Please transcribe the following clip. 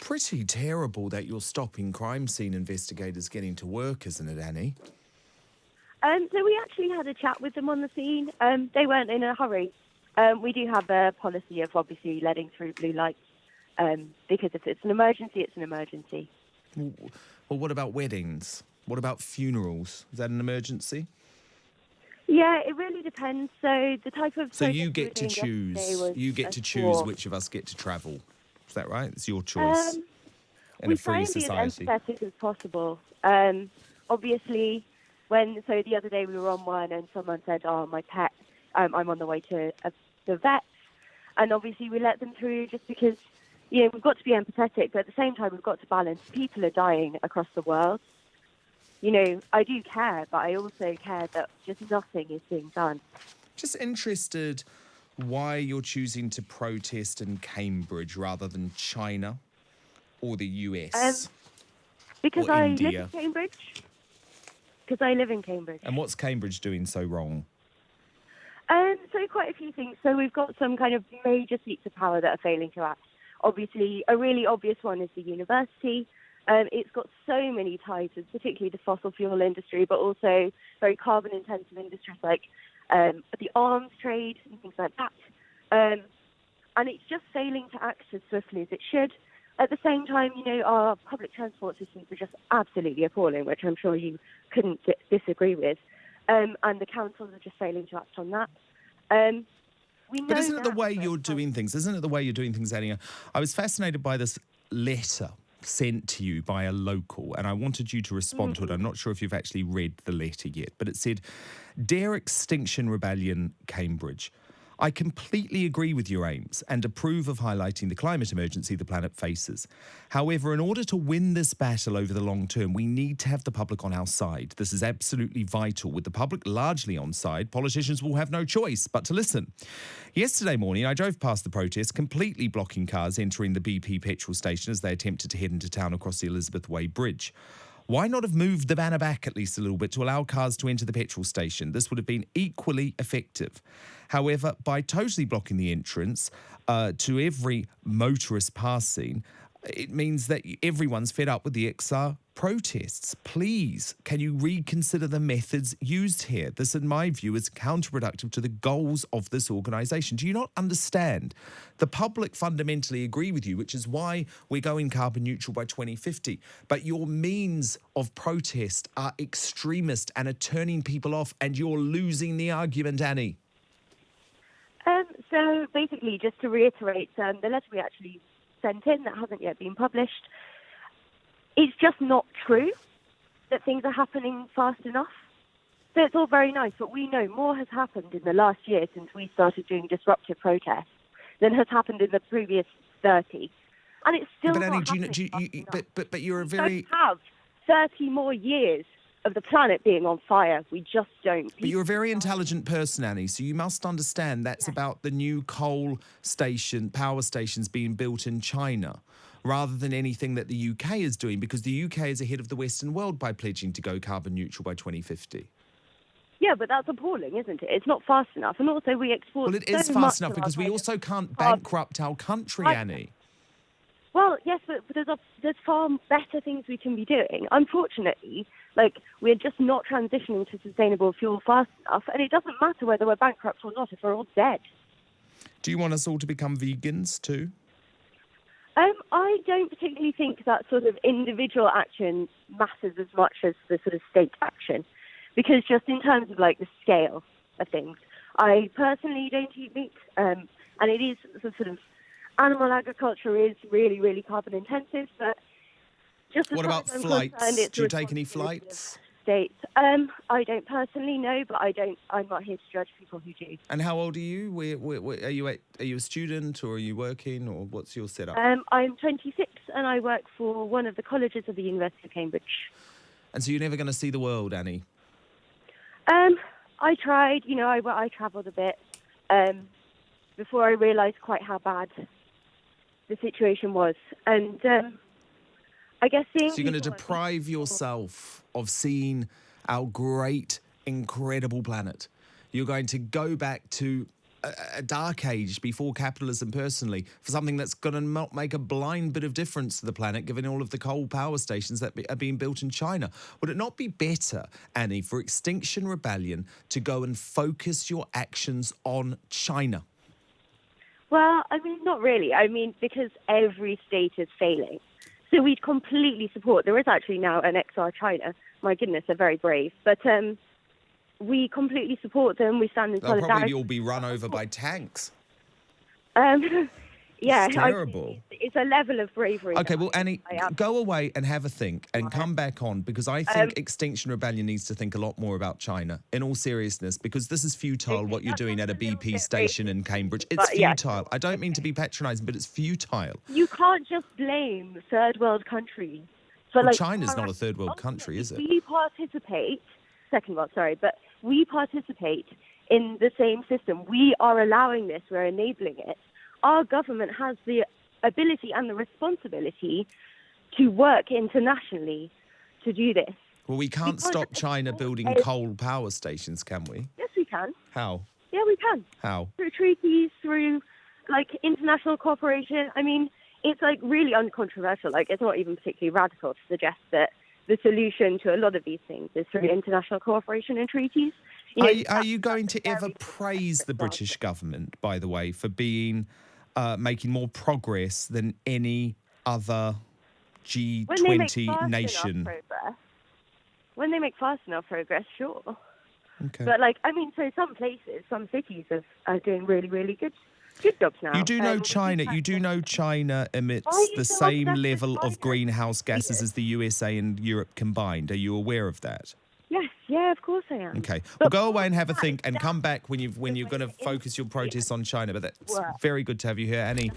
pretty terrible that you're stopping crime scene investigators getting to work, isn't it, Annie? So we actually had a chat with them on the scene. They weren't in a hurry. We do have a policy of obviously letting through blue lights because if it's an emergency, it's an emergency. Well, what about weddings? What about funerals? Is that an emergency? Yeah, it really depends. So the type of So you protest we get were to doing yesterday choose. was You get a to choose tour. which of us get to travel. Is that right? It's your choice in We a try free and be as society. empathetic as possible. Obviously, so the other day we were on one and someone said, "Oh, my pet, I'm on the way to the vet," and obviously we let them through just because we've got to be empathetic, but at the same time we've got to balance. People are dying across the world. I do care, but I also care that just nothing is being done. Just interested why you're choosing to protest in Cambridge rather than China or the US Because or I live India. in Cambridge. Because I live in Cambridge. And what's Cambridge doing so wrong? So quite a few things. So we've got some kind of major seats of power that are failing to act. Obviously, a really obvious one is the university. It's got so many ties with particularly the fossil fuel industry, but also very carbon-intensive industries like the arms trade and things like that. And it's just failing to act as swiftly as it should. At the same time, our public transport systems are just absolutely appalling, which I'm sure you couldn't disagree with. And the councils are just failing to act on that. But isn't it the way you're doing things? Isn't it the way you're doing things, Annie? I was fascinated by this letter sent to you by a local, and I wanted you to respond to it. I'm not sure if you've actually read the letter yet, but it said, "Dear Extinction Rebellion, Cambridge, I completely agree with your aims and approve of highlighting the climate emergency the planet faces. However, in order to win this battle over the long term, we need to have the public on our side. This is absolutely vital. With the public largely on side, politicians will have no choice but to listen. Yesterday morning, I drove past the protest, completely blocking cars entering the BP petrol station as they attempted to head into town across the Elizabeth Way Bridge. Why not have moved the banner back at least a little bit to allow cars to enter the petrol station? This would have been equally effective. However, by totally blocking the entrance to every motorist passing, it means that everyone's fed up with the XR protests. Please, can you reconsider the methods used here? This, in my view, is counterproductive to the goals of this organisation. Do you not understand? The public fundamentally agree with you, which is why we're going carbon neutral by 2050. But your means of protest are extremist and are turning people off, and you're losing the argument, Annie. So basically, just to reiterate, the letter we actually sent in that hasn't yet been published, it's just not true that things are happening fast enough. So it's all very nice, but we know more has happened in the last year since we started doing disruptive protests than has happened in the previous 30. And it's still But Annie, not happening. but you're a We very... don't have 30 more years of the planet being on fire. We just don't. But you're a very intelligent person, Annie, so you must understand that's about the new power stations being built in China, rather than anything that the UK is doing, because the UK is ahead of the Western world by pledging to go carbon neutral by 2050. Yeah, but that's appalling, isn't it? It's not fast enough. And also we export Well, it is so fast much enough of because our we kind also of can't carbon. bankrupt our country, Annie. Well, yes, but there's far better things we can be doing. Unfortunately, we're just not transitioning to sustainable fuel fast enough, and it doesn't matter whether we're bankrupt or not if we're all dead. Do you want us all to become vegans too? I don't particularly think that sort of individual action matters as much as the sort of state action, because just in terms of the scale of things, I personally don't eat meat, and it is sort of animal agriculture is really, really carbon intensive, but just as What far about as I'm flights? concerned, it's Do you take any responsibility of flights? States. I don't personally know, but I'm not here to judge people who do. And how old are you? Are you a student, or are you working, or what's your setup? I'm 26 and I work for one of the colleges of the University of Cambridge. And so you're never going to see the world, Annie? I tried, I travelled a bit before I realised quite how bad the situation was. And I guess seeing... So you're going to deprive yourself of seeing our great, incredible planet. You're going to go back to a dark age before capitalism personally for something that's going to not make a blind bit of difference to the planet, given all of the coal power stations that are being built in China. Would it not be better, Annie, for Extinction Rebellion to go and focus your actions on China? Well, I mean, not really. I mean, because every state is failing. So we completely support. There is actually now an XR China. My goodness, they're very brave. But we completely support them. We stand in They'll solidarity. probably all be run over by tanks. Yeah, it's terrible. It's a level of bravery. Okay, well, Annie, go away and have a think and come back on, because I think Extinction Rebellion needs to think a lot more about China, in all seriousness, because this is futile, what you're doing at a BP station in Cambridge. It's futile. I don't mean to be patronising, but it's futile. You can't just blame third world countries. For, well, China's not a third world country, is it? We participate, second world, sorry, but we participate in the same system. We are allowing this, we're enabling it. Our government has the ability and the responsibility to work internationally to do this. Well, we can't stop China building coal power stations, can we? Yes, we can. How? Yeah, we can. How? Through treaties, through, international cooperation. I mean, it's, really uncontroversial. It's not even particularly radical to suggest that the solution to a lot of these things is through international cooperation and treaties. Are you going to ever praise the British government, by the way, for being... making more progress than any other G20 nation? When they make fast enough progress, sure. Okay. But, so some places, some cities are doing really, really good jobs now. You do know China emits the same level of greenhouse gases as the USA and Europe combined. Are you aware of that? Yes, yeah, of course I am. Okay, well, go away and have a think and come back when you're going to focus your protests on China. But that's very good to have you here, Annie.